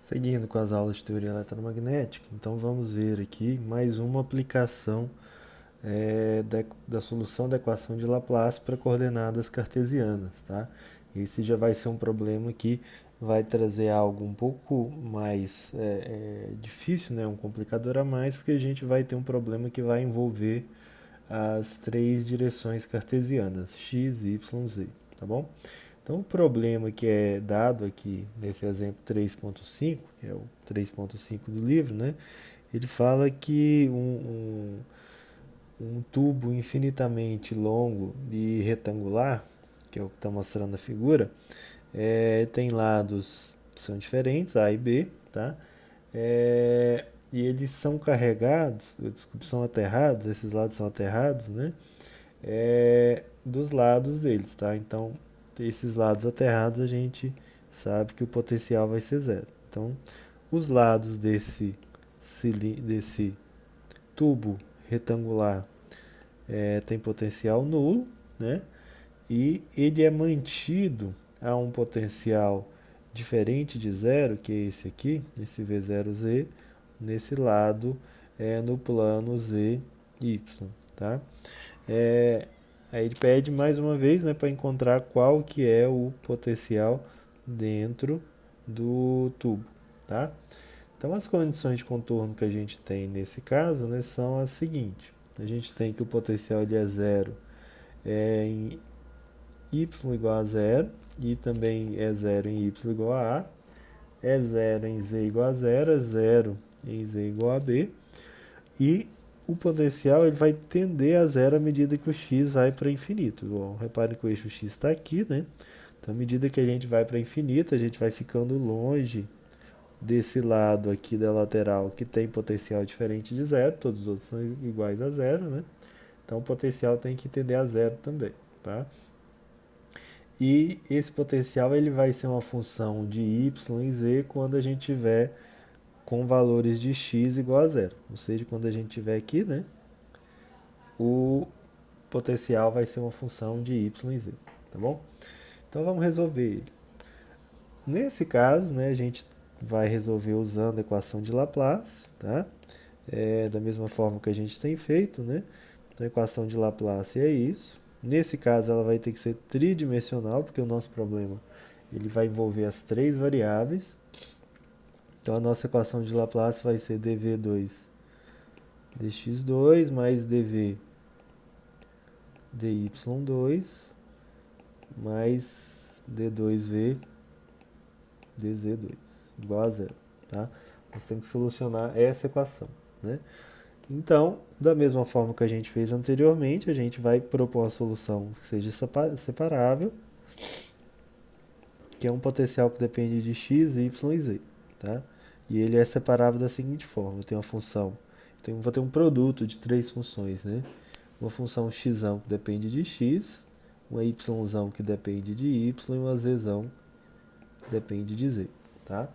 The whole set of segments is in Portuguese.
Seguindo com as aulas de teoria eletromagnética, então vamos ver aqui mais uma aplicação da solução da equação de Laplace para coordenadas cartesianas, tá? Esse já vai ser um problema que vai trazer algo um pouco mais difícil, né? Um complicador a mais, porque a gente vai ter um problema que vai envolver as três direções cartesianas, x, y, z, tá bom? Então, o problema que é dado aqui nesse exemplo 3.5, que é o 3.5 do livro, né? Ele fala que um tubo infinitamente longo e retangular, que é o que está mostrando a figura, tem lados que são diferentes, A e B, tá? E eles são carregados, desculpe, são aterrados, esses lados são aterrados, né? Dos lados deles, tá? Então, esses lados aterrados a gente sabe que o potencial vai ser zero. Então, os lados desse tubo retangular tem potencial nulo, né? E ele é mantido a um potencial diferente de zero, que é esse aqui, esse V0Z, nesse lado no plano Z, Y, tá? Aí ele pede mais uma vez, né, para encontrar qual que é o potencial dentro do tubo, tá? Então as condições de contorno que a gente tem nesse caso, né, são as seguintes. A gente tem que o potencial ele é zero em y igual a zero e também é zero em y igual a A, é zero em z igual a zero, é zero em z igual a B, e o potencial ele vai tender a zero à medida que o x vai para infinito. Bom, repare que o eixo x está aqui, né? Então, à medida que a gente vai para infinito, a gente vai ficando longe desse lado aqui da lateral que tem potencial diferente de zero, todos os outros são iguais a zero, né? Então, o potencial tem que tender a zero também, tá? E esse potencial ele vai ser uma função de y e z quando a gente tiver com valores de x igual a zero. Ou seja, quando a gente tiver aqui, né, o potencial vai ser uma função de y e z, tá bom? Então vamos resolver ele. Nesse caso, né, a gente vai resolver usando a equação de Laplace, tá? Da mesma forma que a gente tem feito, né? Então a equação de Laplace é isso. Nesse caso ela vai ter que ser tridimensional, porque o nosso problema ele vai envolver as três variáveis. Então a nossa equação de Laplace vai ser dv2 dx2 mais dv dy2 mais d2v dz2 igual a zero, tá? Nós temos que solucionar essa equação, né? Então, da mesma forma que a gente fez anteriormente, a gente vai propor uma solução que seja separável, que é um potencial que depende de x, y e z, tá? E ele é separável da seguinte forma: eu tenho uma função, vou ter um produto de três funções, né? Uma função x que depende de x, uma y que depende de y e uma z que depende de z, tá?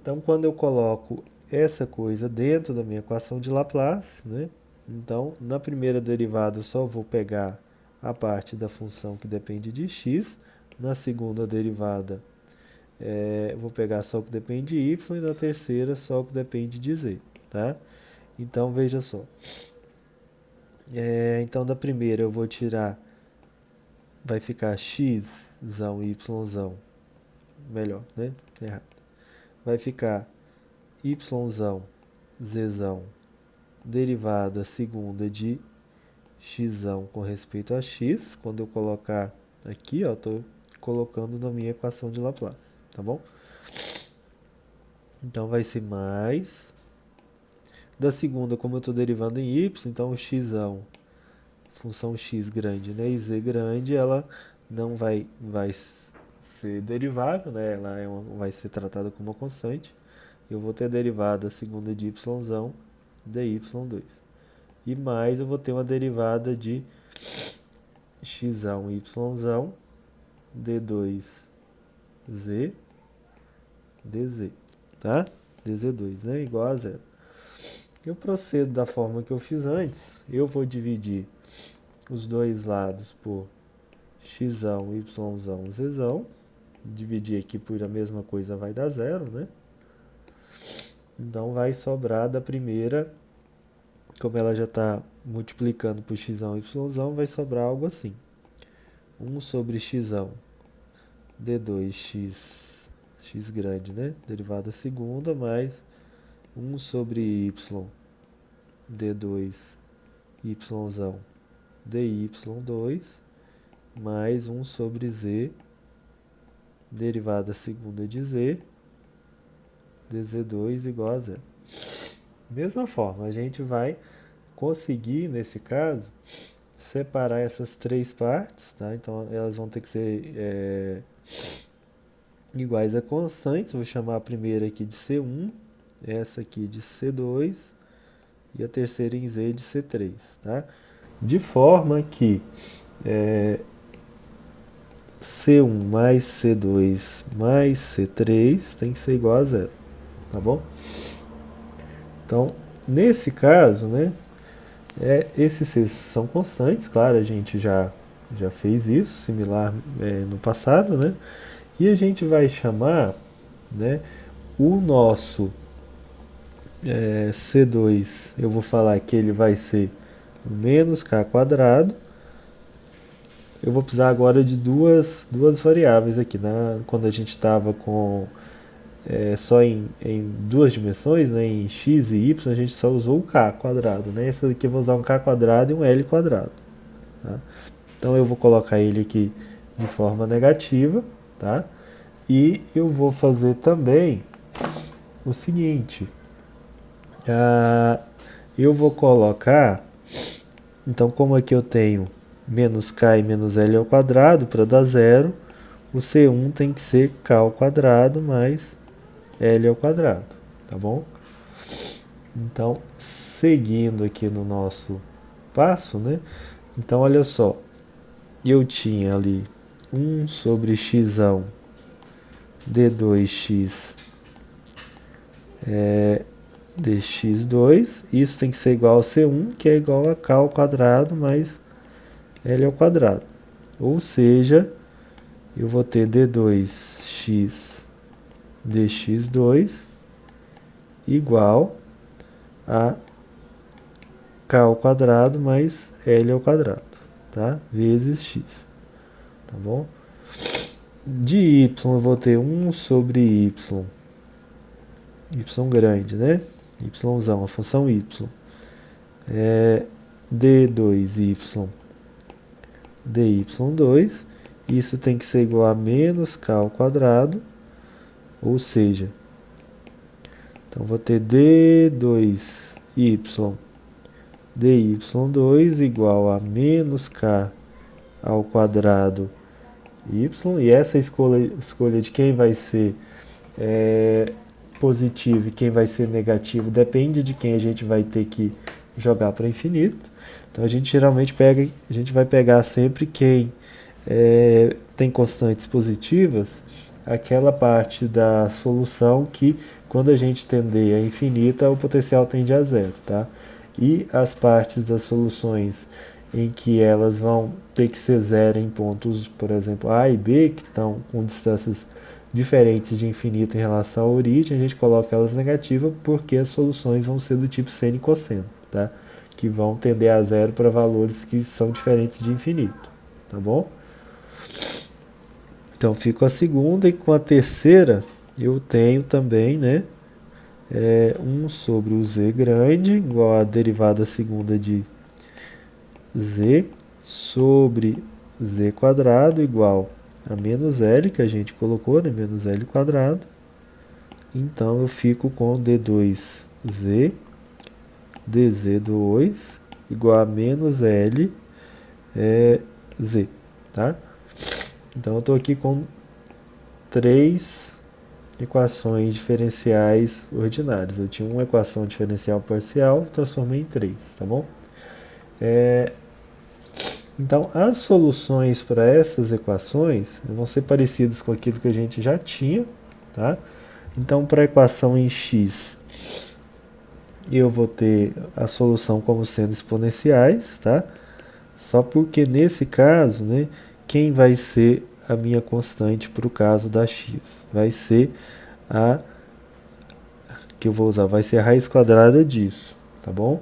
Então, quando eu coloco essa coisa dentro da minha equação de Laplace, né? Então, na primeira derivada eu só vou pegar a parte da função que depende de x, na segunda derivada vou pegar só o que depende de y e na terceira só o que depende de z, tá? Então, veja só. Então, da primeira eu vou tirar, vai ficar x, y, melhor, né? Errado. Vai ficar y, z, derivada segunda de x com respeito a x. Quando eu colocar aqui, ó, estou colocando na minha equação de Laplace, tá bom? Então vai ser mais. Da segunda, como eu estou derivando em y, então o x, função x grande, né, e z grande, ela não vai ser derivável, né, ela vai ser tratada como uma constante. Eu vou ter a derivada segunda de y, dy2. E mais eu vou ter uma derivada de x, y, d2z, dz, tá? dz2, né, igual a zero. Eu procedo da forma que eu fiz antes. Eu vou dividir os dois lados por x, y, z, dividir aqui por a mesma coisa vai dar zero, né? Então vai sobrar da primeira, como ela já está multiplicando por x, y, vai sobrar algo assim. 1 sobre x, d2x, x grande, né? Derivada segunda, mais 1 sobre y, d2, y, dy2, mais 1 sobre z, derivada segunda de z, dz2 igual a zero. Mesma forma, a gente vai conseguir, nesse caso, separar essas três partes, tá? Então elas vão ter que ser iguais a constantes. Vou chamar a primeira aqui de C1, essa aqui de C2 e a terceira em Z de C3, tá? De forma que C1 mais C2 mais C3 tem que ser igual a zero, tá bom? Então, nesse caso, né, esses C são constantes, claro, a gente já fez isso, similar no passado, né? E a gente vai chamar, né, o nosso C2, eu vou falar que ele vai ser menos k quadrado. Eu vou precisar agora de duas variáveis aqui, né? Quando a gente estava com só em duas dimensões, né, em x e y, a gente só usou o k quadrado, né? Essa daqui eu vou usar um k quadrado e um l quadrado, tá? Então eu vou colocar ele aqui de forma negativa, tá? E eu vou fazer também o seguinte, eu vou colocar, então como aqui eu tenho menos k e menos l ao quadrado, para dar zero, o C1 tem que ser k ao quadrado mais L ao quadrado, tá bom? Então, seguindo aqui no nosso passo, né? Então, olha só, eu tinha ali 1 sobre x, d2x dx2, isso tem que ser igual a C1, que é igual a k ao quadrado mais L ao quadrado. Ou seja, eu vou ter d2x dx2 igual a k ao quadrado mais L ao quadrado, tá? Vezes x, tá bom? De y eu vou ter 1 sobre y grande, né? Yzão, a função y. D2y dy2, isso tem que ser igual a menos k ao quadrado, ou seja, então vou ter d2y dy2 igual a menos k ao quadrado y, e essa escolha de quem vai ser positivo e quem vai ser negativo depende de quem a gente vai ter que jogar para infinito. Então a gente geralmente vai pegar sempre quem tem constantes positivas, aquela parte da solução que quando a gente tender a infinita, o potencial tende a zero, tá? E as partes das soluções em que elas vão ter que ser zero em pontos, por exemplo, A e B, que estão com distâncias diferentes de infinito em relação à origem, a gente coloca elas negativas porque as soluções vão ser do tipo seno e cosseno, tá? Que vão tender a zero para valores que são diferentes de infinito, tá bom? Então, fico a segunda, e com a terceira eu tenho também, né, 1 sobre o z grande, igual a derivada segunda de z sobre z quadrado, igual a menos L, que a gente colocou, né, menos L quadrado. Então, eu fico com d2z dz2 igual a menos L z, tá? Então, eu estou aqui com 3 equações diferenciais ordinárias. Eu tinha uma equação diferencial parcial, transformei em 3, tá bom? Então, as soluções para essas equações vão ser parecidas com aquilo que a gente já tinha, tá? Então, para a equação em x, eu vou ter a solução como sendo exponenciais, tá? Só porque nesse caso, né, quem vai ser a minha constante para o caso da x? Vai ser a que eu vou usar, vai ser a raiz quadrada disso, tá bom?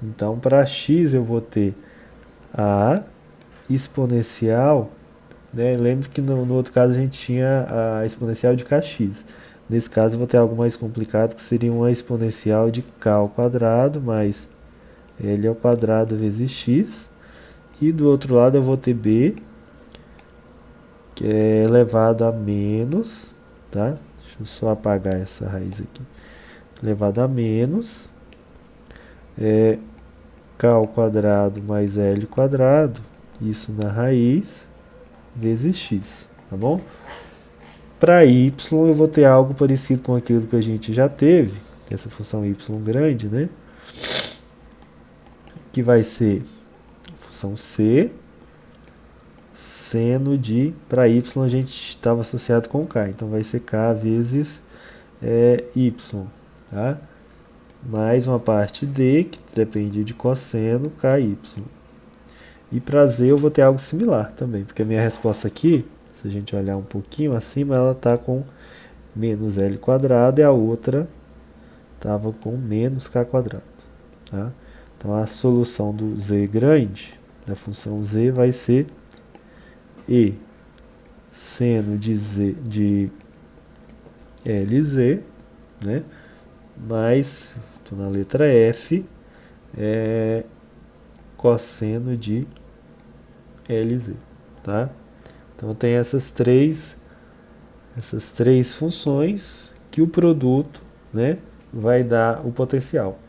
Então, para x eu vou ter a exponencial, né? Lembra que no outro caso a gente tinha a exponencial de kx. Nesse caso eu vou ter algo mais complicado, que seria uma exponencial de k ao quadrado mais L ao quadrado vezes x. E do outro lado eu vou ter b, que é elevado a menos, tá? Deixa eu só apagar essa raiz aqui. Elevado a menos k ao quadrado mais L quadrado, isso na raiz, vezes x, tá bom? Para y eu vou ter algo parecido com aquilo que a gente já teve, essa função y grande, né? Que vai ser a função c, seno de, para y a gente estava associado com k, então vai ser k vezes y, tá? Mais uma parte d, que depende de cosseno, ky. E para z eu vou ter algo similar também, porque a minha resposta aqui, se a gente olhar um pouquinho acima, ela está com menos L quadrado e a outra estava com menos K quadrado. Tá? Então a solução do z grande, da função z, vai ser E seno de z de Lz, né? Mais, estou na letra F, cosseno de Lz. Tá? Então tem essas três funções que o produto, né, vai dar o potencial.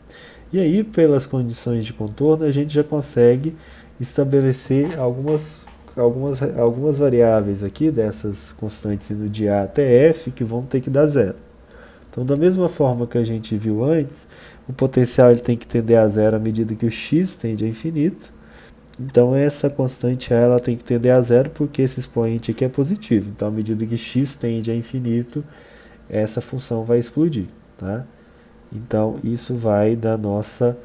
E aí, pelas condições de contorno, a gente já consegue estabelecer algumas variáveis aqui, dessas constantes indo de A até F, que vão ter que dar zero. Então, da mesma forma que a gente viu antes, o potencial ele tem que tender a zero à medida que o x tende a infinito. Então, essa constante A ela tem que tender a zero porque esse expoente aqui é positivo. Então, à medida que x tende a infinito, essa função vai explodir. Tá? Então, isso vai da nossa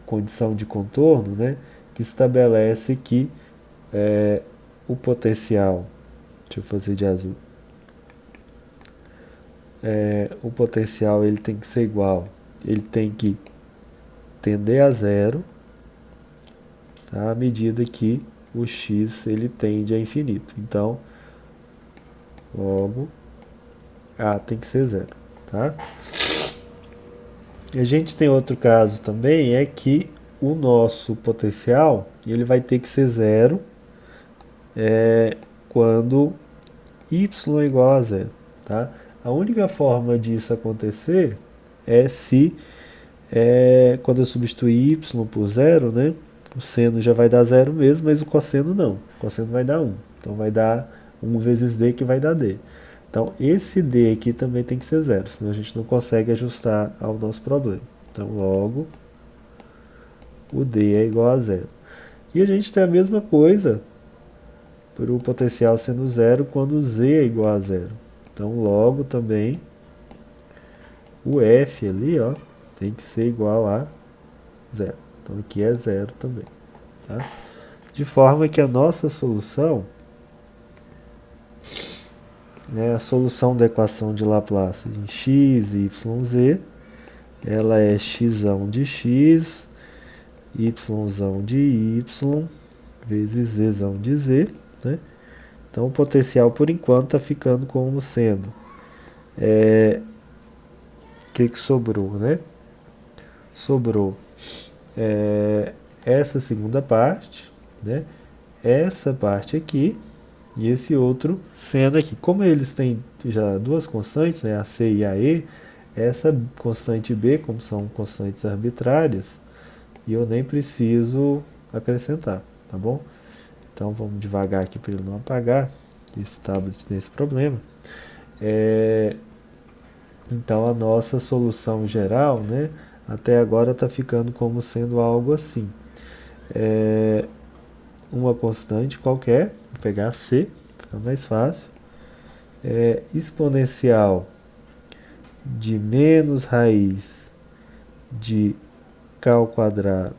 condição de contorno, né, que estabelece que o potencial, deixa eu fazer de azul, o potencial ele tem que ser igual, ele tem que tender a zero, tá, à medida que o x ele tende a infinito. Então, logo, A tem que ser zero. Tá? E a gente tem outro caso também, é que o nosso potencial ele vai ter que ser zero quando y é igual a zero. Tá? A única forma disso acontecer é se, quando eu substituir y por zero, né, o seno já vai dar zero mesmo, mas o cosseno não. O cosseno vai dar 1. Então vai dar 1 vezes d, que vai dar d. Então esse d aqui também tem que ser zero, senão a gente não consegue ajustar ao nosso problema. Então logo, o d é igual a zero. E a gente tem a mesma coisa para o potencial sendo zero quando z é igual a zero. Então logo também, o f ali, ó, tem que ser igual a zero. Então aqui é zero também. Tá? De forma que a nossa solução, né, a solução da equação de Laplace em x, y, z, ela é x de x, y de y, vezes z de z. Né? Então o potencial por enquanto está ficando como sendo o que sobrou, né? Sobrou essa segunda parte, né? Essa parte aqui e esse outro seno aqui. Como eles têm já duas constantes, né? A C e a E, essa constante B, como são constantes arbitrárias, e eu nem preciso acrescentar, tá bom? Então vamos devagar aqui para ele não apagar. Esse tablet tem esse problema. Então a nossa solução geral, né, até agora está ficando como sendo algo assim. Uma constante qualquer, vou pegar C, fica mais fácil. Exponencial de menos raiz de k ao quadrado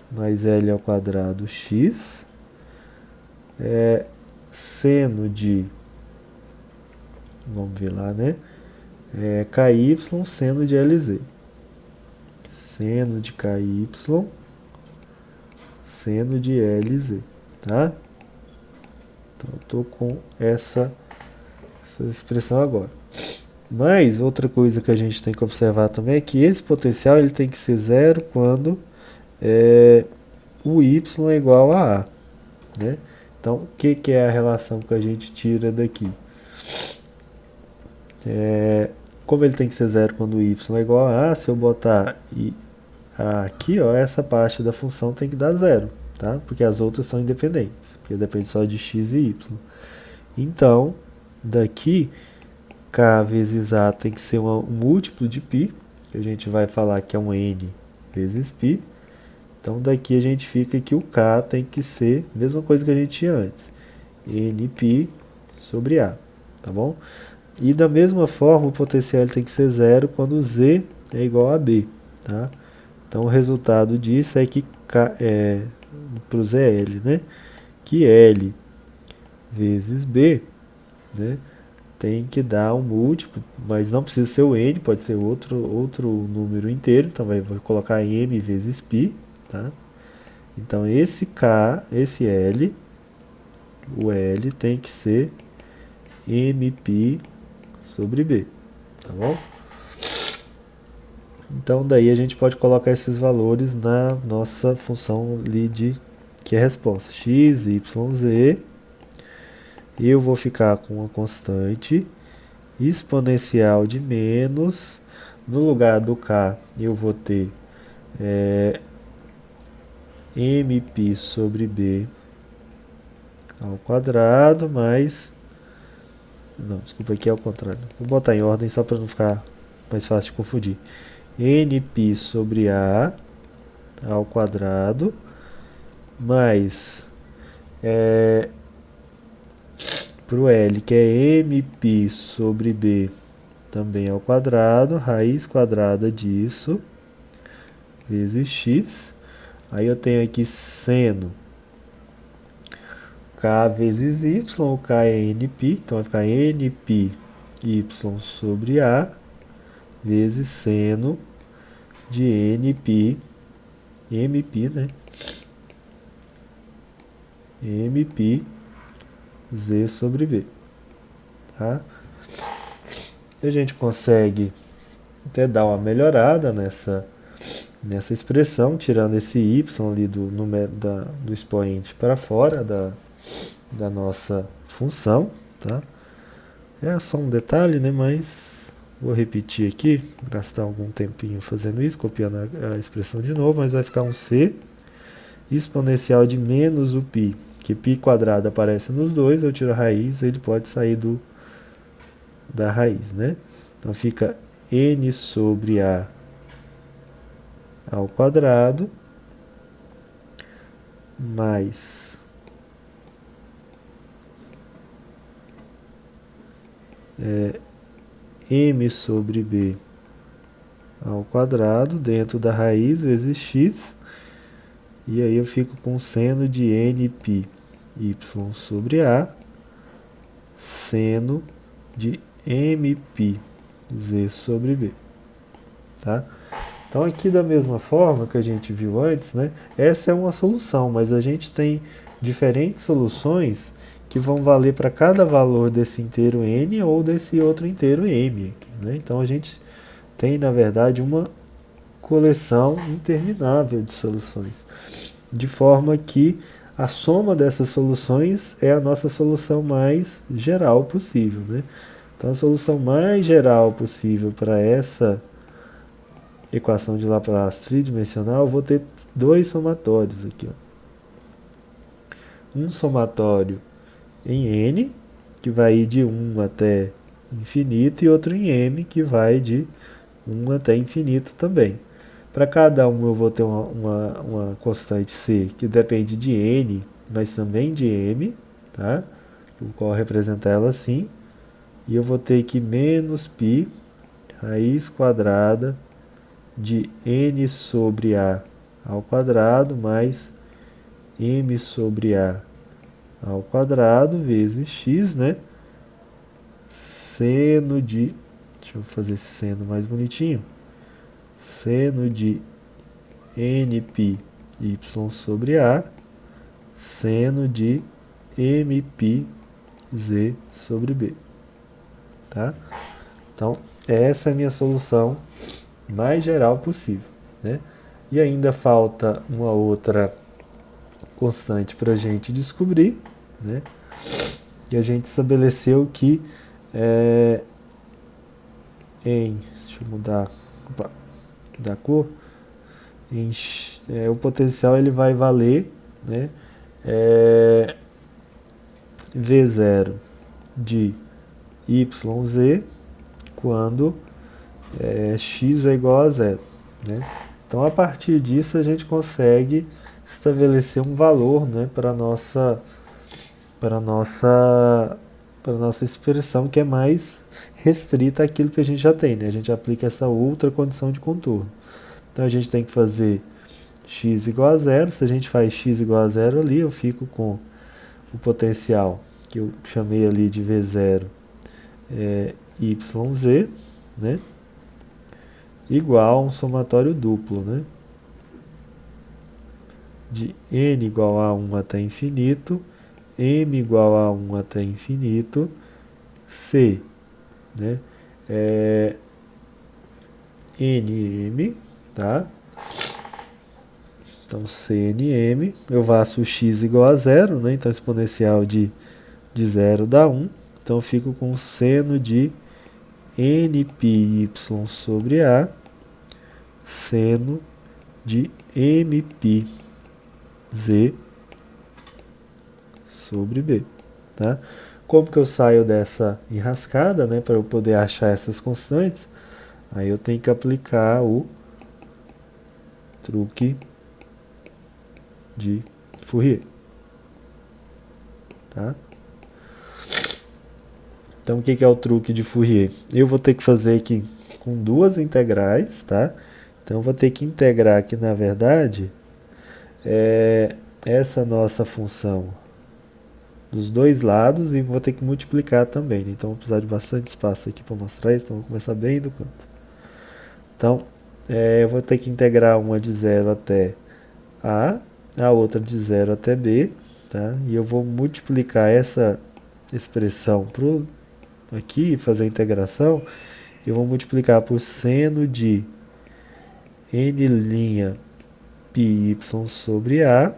mais L ao quadrado x. seno de, vamos ver lá, né? KY seno de LZ. Seno de KY seno de LZ, tá? Então eu estou com essa expressão agora. Mas outra coisa que a gente tem que observar também é que esse potencial ele tem que ser zero quando o y é igual a A. Né? Então, o que é a relação que a gente tira daqui? Como ele tem que ser zero quando o y é igual a A, se eu botar aqui, ó, essa parte da função tem que dar zero, tá? Porque as outras são independentes, porque depende só de x e y. Então, daqui, k vezes a tem que ser um múltiplo de π, que a gente vai falar que é um n vezes π. Então, daqui a gente fica que o k tem que ser a mesma coisa que a gente tinha antes, nπ sobre a, tá bom? E da mesma forma, o potencial tem que ser zero quando z é igual a b, tá? Então, o resultado disso é que para o ZL, né? Que L vezes B, né? Tem que dar um múltiplo, mas não precisa ser o N, pode ser outro número inteiro, então vou colocar M vezes π, tá? Então, esse K, esse L, o L tem que ser MP sobre B, tá bom? Então, daí a gente pode colocar esses valores na nossa função ali que é a resposta. X, Y, Z. E eu vou ficar com uma constante exponencial de menos. No lugar do K, eu vou ter MP sobre B ao quadrado, mais... Não, desculpa, aqui é ao contrário. Vou botar em ordem só para não ficar mais fácil de confundir. Nπ sobre A ao quadrado, mais para o L, que é MP sobre B também ao quadrado, raiz quadrada disso, vezes x. Aí eu tenho aqui seno K vezes Y, o K é Nπ, então vai ficar Nπ y sobre A, vezes seno de Nπ, MP, né? MP Z sobre B, tá? A gente consegue até dar uma melhorada nessa expressão, tirando esse y ali do expoente para fora da nossa função, tá? É só um detalhe, né? Mas vou repetir aqui, gastar algum tempinho fazendo isso, copiando a expressão de novo, mas vai ficar um c exponencial de menos o π, que π quadrado aparece nos dois, eu tiro a raiz, ele pode sair da raiz, né? Então fica n sobre a ao quadrado mais m sobre b ao quadrado dentro da raiz vezes x, e aí eu fico com seno de nπ y sobre a seno de mπ z sobre b, tá? Então aqui da mesma forma que a gente viu antes, né, essa é uma solução, mas a gente tem diferentes soluções que vão valer para cada valor desse inteiro n ou desse outro inteiro m. Né? Então a gente tem, na verdade, uma coleção interminável de soluções, de forma que a soma dessas soluções é a nossa solução mais geral possível. Né? Então a solução mais geral possível para essa equação de Laplace tridimensional, eu vou ter dois somatórios aqui. Ó. Um somatório em n, que vai ir de 1 até infinito, e outro em m, que vai de 1 até infinito também. Para cada um eu vou ter uma constante c, que depende de n, mas também de m, tá? Eu vou representar ela assim. E eu vou ter aqui menos π, raiz quadrada, de n sobre a ao quadrado mais m sobre a ao quadrado vezes x, né? Seno de, deixa eu fazer esse seno mais bonitinho, seno de nπ y sobre a, seno de mπ z sobre b, tá? Então, essa é a minha solução mais geral possível, né? E ainda falta uma outra constante para a gente descobrir, né? E a gente estabeleceu que deixa eu mudar da cor, o potencial ele vai valer, né? V0 de YZ quando x é igual a zero, né? Então, a partir disso, a gente consegue estabelecer um valor, né, para nossa expressão, que é mais restrita àquilo que a gente já tem, né? A gente aplica essa outra condição de contorno. Então, a gente tem que fazer x igual a zero. Se a gente faz x igual a zero ali, eu fico com o potencial que eu chamei ali de V0 YZ, né? Igual a um somatório duplo, né? De n igual a 1 até infinito, m igual a 1 até infinito, c, né? nm, tá? Então, cnm, eu faço x igual a zero, né? Então, exponencial de 0 dá 1. Então, eu fico com seno de nπy sobre a, seno de mπ z sobre b, tá? Como que eu saio dessa enrascada, né, para eu poder achar essas constantes? Aí eu tenho que aplicar o truque de Fourier, tá? Então, o que é o truque de Fourier? Eu vou ter que fazer aqui com duas integrais, tá? Então, eu vou ter que integrar aqui, na verdade, essa nossa função dos dois lados e vou ter que multiplicar também, né? Então, vou precisar de bastante espaço aqui para mostrar isso, então vou começar bem do canto. Então, eu vou ter que integrar uma de 0 até a outra de 0 até b, tá? E eu vou multiplicar essa expressão aqui, fazer a integração, eu vou multiplicar por seno de n' πy sobre a,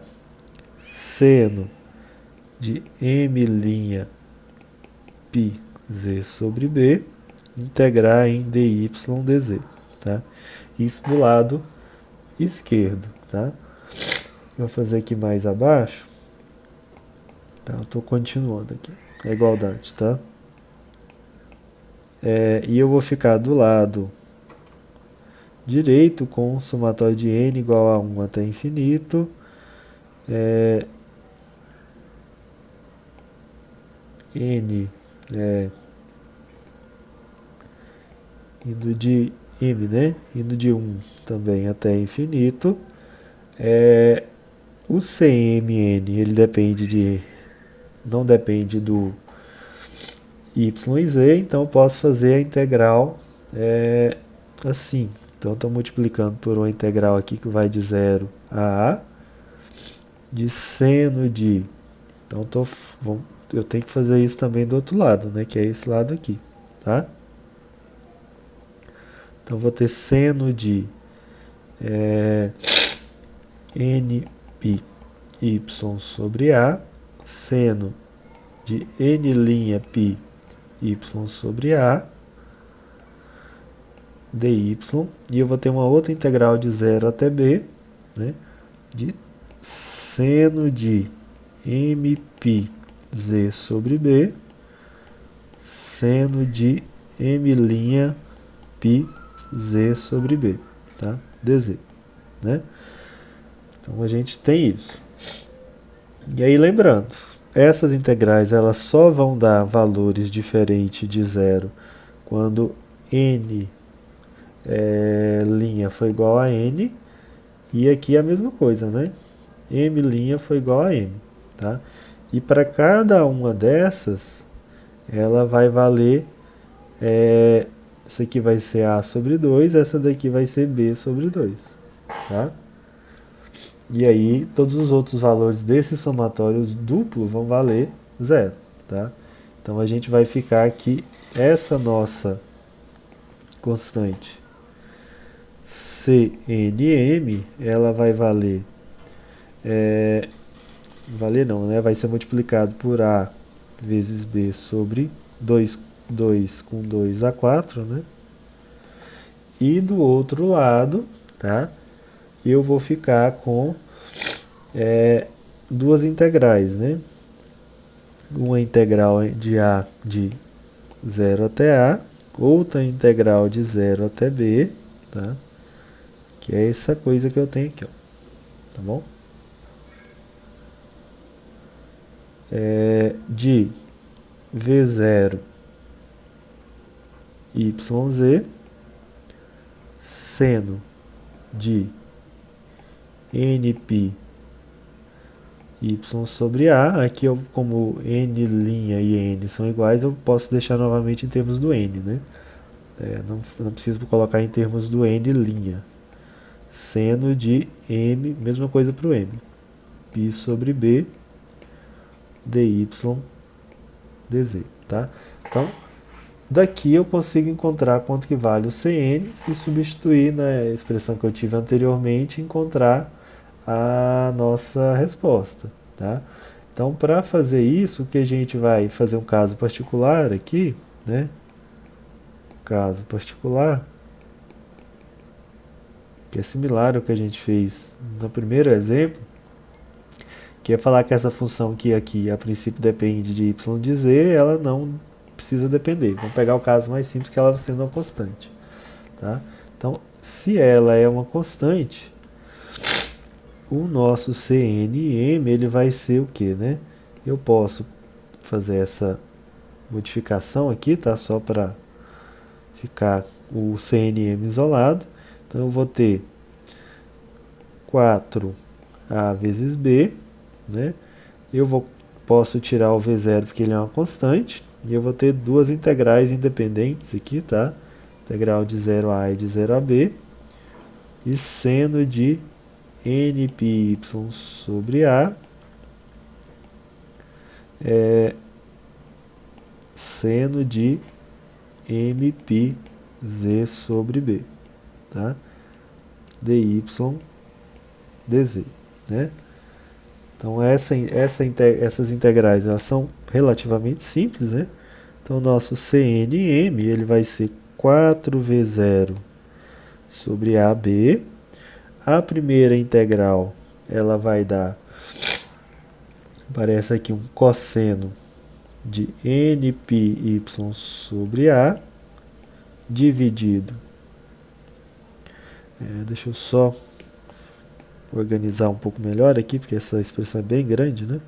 seno de m' π z sobre b, integrar em dy dz, tá? Isso do lado esquerdo, tá? Vou fazer aqui mais abaixo, tá? Eu estou continuando aqui, a igualdade, tá? E eu vou ficar do lado direito com o somatório de n igual a 1 até infinito, n indo de m, né? Indo de 1 também até infinito. O CMN, ele não depende do y e z, então eu posso fazer a integral assim. Então, estou multiplicando por uma integral aqui que vai de 0 a de seno de... Então, eu tenho que fazer isso também do outro lado, né? Que é esse lado aqui, tá? Então, vou ter seno de nπy sobre a, seno de n'πy sobre a, dy, e eu vou ter uma outra integral de 0 até b, né, de seno de mπ z sobre b, seno de m'π z sobre b, tá? dz, né? Então, a gente tem isso. E aí, lembrando, essas integrais elas só vão dar valores diferentes de zero quando n linha foi igual a n, e aqui é a mesma coisa, né? M' foi igual a m, tá? E para cada uma dessas, ela vai valer, essa aqui vai ser A sobre 2, essa daqui vai ser B sobre 2, tá? E aí, todos os outros valores desse somatório duplo vão valer zero, tá? Então, a gente vai ficar aqui, essa nossa constante CNM, ela vai valer, valer não, né? Vai ser multiplicado por A vezes B sobre 2 com 2 dá 4, né? E do outro lado, tá? Eu vou ficar com duas integrais, né? Uma integral de A de 0 até A, outra integral de 0 até B, tá? Que é essa coisa que eu tenho aqui, ó, tá bom? De V0 YZ seno de NP y sobre A, aqui eu, como n' e n são iguais, eu posso deixar novamente em termos do n, né? Não preciso colocar em termos do n'. Seno de m, mesma coisa para o m. π sobre b dy dz, tá? Então, daqui eu consigo encontrar quanto que vale o Cn e substituir na expressão que eu tive anteriormente e encontrar a nossa resposta, tá? Então, para fazer isso, o que a gente vai fazer um caso particular aqui, né? Caso particular, que é similar ao que a gente fez no primeiro exemplo, que é falar que essa função que aqui a princípio depende de y de z, ela não precisa depender. Vamos pegar o caso mais simples, que ela sendo uma constante, tá? Então, se ela é uma constante, o nosso CNM, ele vai ser o que, né? Eu posso fazer essa modificação aqui, tá? Só para ficar o CNM isolado. Então, eu vou ter 4A vezes B, né? Posso tirar o V0 porque ele é uma constante, e eu vou ter duas integrais independentes aqui, tá? Integral de 0 a e de 0 a b, e seno de nπy sobre a seno de mπz sobre b, tá? dy dz, né? Então, essas integrais elas são relativamente simples, né? Então, o nosso CNM ele vai ser 4V0 sobre AB. A primeira integral ela vai dar, aparece aqui um cosseno de nπy sobre A, dividido. Deixa eu só organizar um pouco melhor aqui, porque essa expressão é bem grande, né?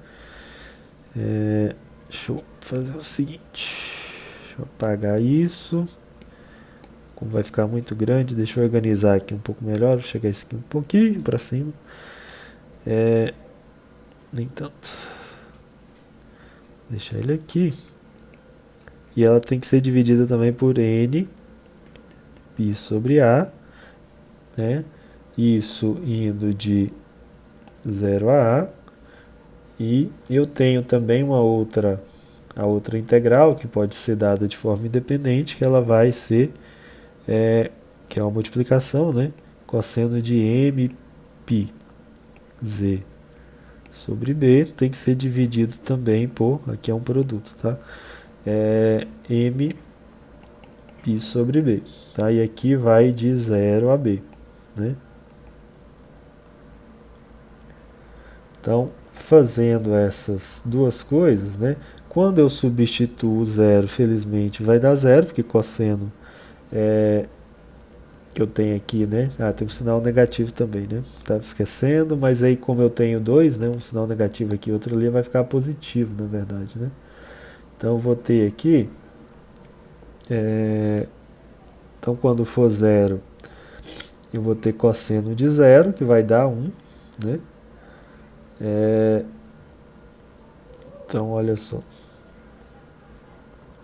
Deixa eu fazer o seguinte, deixa eu apagar isso, como vai ficar muito grande, deixa eu organizar aqui um pouco melhor, vou chegar esse aqui um pouquinho para cima, nem tanto, deixar ele aqui, e ela tem que ser dividida também por n π sobre a, né? Isso indo de 0 a A, e eu tenho também a outra integral, que pode ser dada de forma independente, que ela vai ser, que é uma multiplicação, né? Cosseno de mπz sobre b, tem que ser dividido também por, aqui é um produto, tá? Mπ sobre b, tá? E aqui vai de 0 a b, né? Então, fazendo essas duas coisas, né? Quando eu substituo zero, felizmente vai dar zero, porque cosseno que eu tenho aqui, né? Tem um sinal negativo também, né? Estava esquecendo, mas aí como eu tenho dois, né? Um sinal negativo aqui, outro ali, vai ficar positivo, na verdade, né? Então, eu vou ter aqui, então quando for zero, eu vou ter cosseno de zero, que vai dar 1, né? Então, olha só.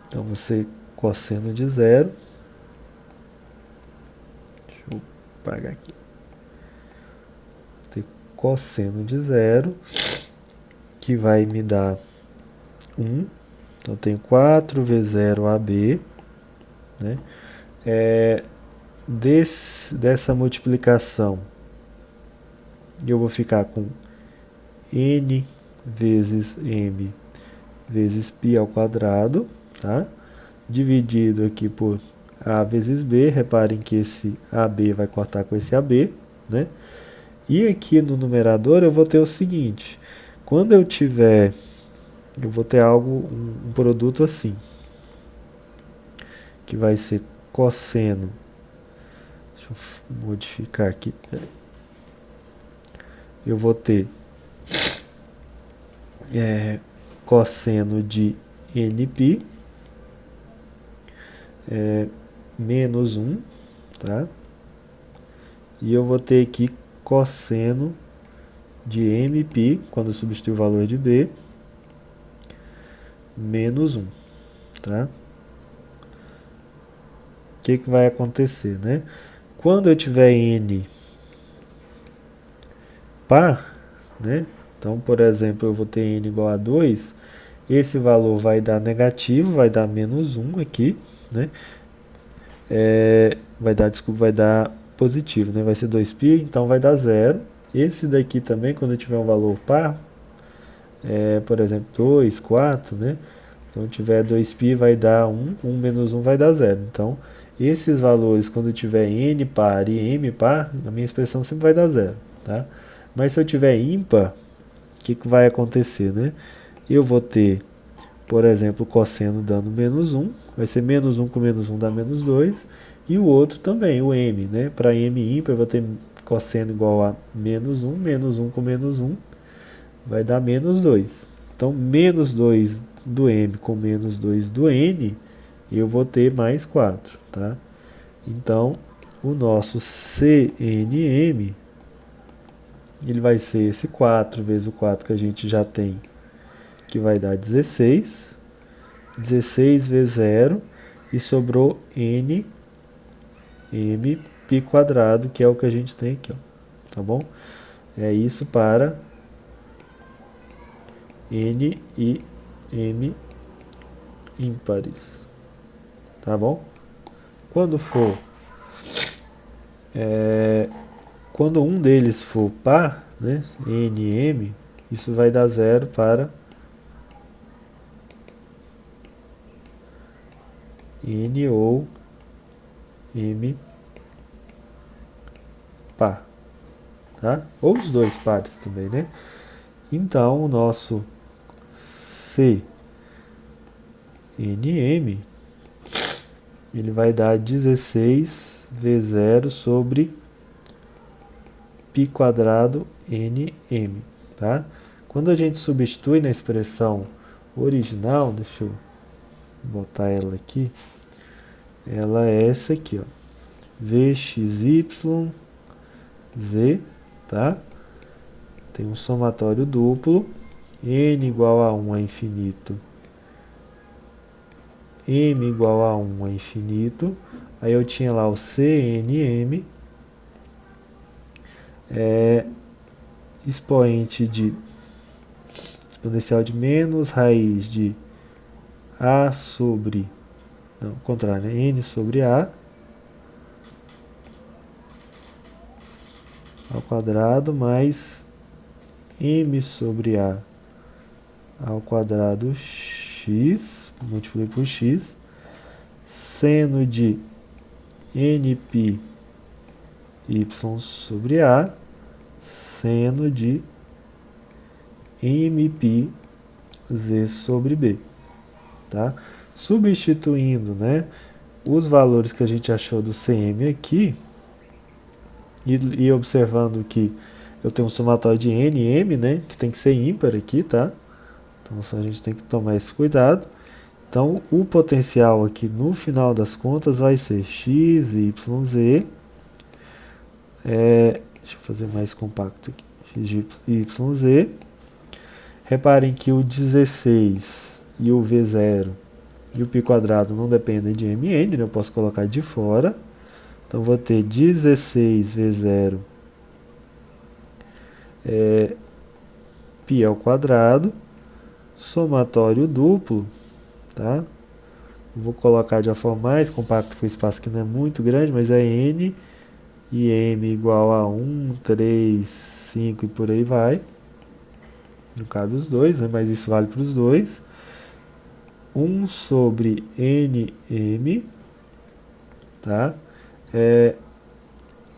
Então, você cosseno de zero. Deixa eu apagar aqui. Tem cosseno de zero, que vai me dar 1. Então, eu tenho 4 vezes 0 AB, né? Dessa multiplicação, eu vou ficar com n vezes m vezes π ao quadrado, tá? Dividido aqui por a vezes b. Reparem que esse AB vai cortar com esse AB, né? E aqui no numerador eu vou ter o seguinte: quando eu vou ter um produto assim, que vai ser cosseno. Deixa eu modificar aqui. Peraí. Eu vou ter cosseno de nπ menos 1, tá? E eu vou ter aqui cosseno de mπ, quando eu substituir o valor de b, menos 1, tá? O que vai acontecer, né? Quando eu tiver n par, né? Então, por exemplo, eu vou ter n igual a 2, esse valor vai dar negativo, vai dar menos 1 aqui, né? Vai dar positivo, né? Vai ser 2π, então vai dar 0. Esse daqui também, quando eu tiver um valor par, por exemplo, 2, 4, né? Então, tiver 2π vai dar 1, 1 menos 1 vai dar 0. Então, esses valores, quando tiver n par e m par, a minha expressão sempre vai dar 0, tá? Mas se eu tiver ímpar, o que vai acontecer, né? Eu vou ter, por exemplo, o cosseno dando menos 1, vai ser menos 1 com menos 1 dá menos 2, e o outro também, o m, né? Para m ímpar, eu vou ter cosseno igual a menos 1 com menos 1, vai dar menos 2. Então, menos 2 do m com menos 2 do n, eu vou ter mais 4, tá? Então, o nosso CNM, ele vai ser esse 4 vezes o 4 que a gente já tem, que vai dar 16. 16 vezes 0, e sobrou n, m, π quadrado, que é o que a gente tem aqui, ó, tá bom? É isso para n e m ímpares, tá bom? Quando um deles for par, né, n e m, isso vai dar 0 para n ou m par, tá? Ou os dois pares também, né? Então, o nosso CNM, ele vai dar 16 vezes 0 sobre π quadrado nm, tá? Quando a gente substitui na expressão original, deixa eu botar ela aqui, ela é essa aqui, ó, vxyz, tá? Tem um somatório duplo, n igual a 1 a infinito, m igual a 1 a infinito, aí eu tinha lá o CNM, exponencial de menos raiz de a sobre, não, ao contrário, né? N sobre a ao quadrado mais m sobre a ao quadrado x, multipliquei por x, seno de nπ y sobre a, seno de mπ z sobre b, tá? Substituindo, né, os valores que a gente achou do CM aqui, e observando que eu tenho um somatório de n e m, né, que tem que ser ímpar aqui, tá? Então só a gente tem que tomar esse cuidado. Então o potencial aqui no final das contas vai ser x, y, z. Deixa eu fazer mais compacto aqui. X, y, z. Reparem que o 16 e o V0 e o π quadrado não dependem de mn, né? Eu posso colocar de fora. Então, vou ter 16V0 π ao quadrado, somatório duplo, tá? Vou colocar de uma forma mais compacta, porque o espaço aqui não é muito grande, mas é n e m igual a 1, 3, 5 e por aí vai. Não cabe os dois, né? Mas isso vale para os dois. 1 sobre nm, tá? É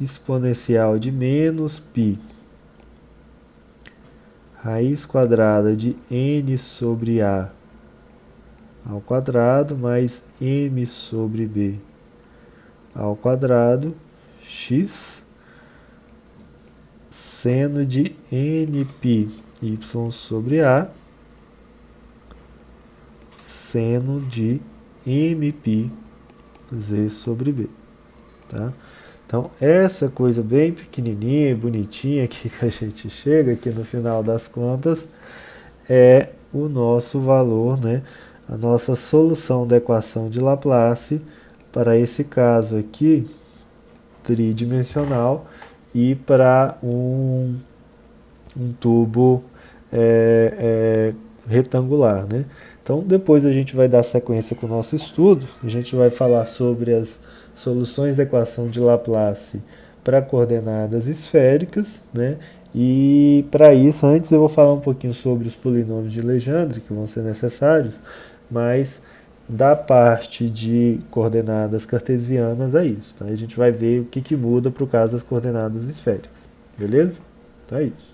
exponencial de menos π, raiz quadrada de n sobre a ao quadrado, mais m sobre b ao quadrado, x, seno de nπ y sobre a, seno de mπ z sobre b, tá? Então, essa coisa bem pequenininha e bonitinha aqui que a gente chega aqui no final das contas é o nosso valor, né? A nossa solução da equação de Laplace para esse caso aqui tridimensional e para um tubo retangular, né? Então, depois a gente vai dar sequência com o nosso estudo, a gente vai falar sobre as soluções da equação de Laplace para coordenadas esféricas, né? E para isso, antes eu vou falar um pouquinho sobre os polinômios de Legendre, que vão ser necessários, mas da parte de coordenadas cartesianas é isso, tá? A gente vai ver o que muda para o caso das coordenadas esféricas, beleza? Então é isso.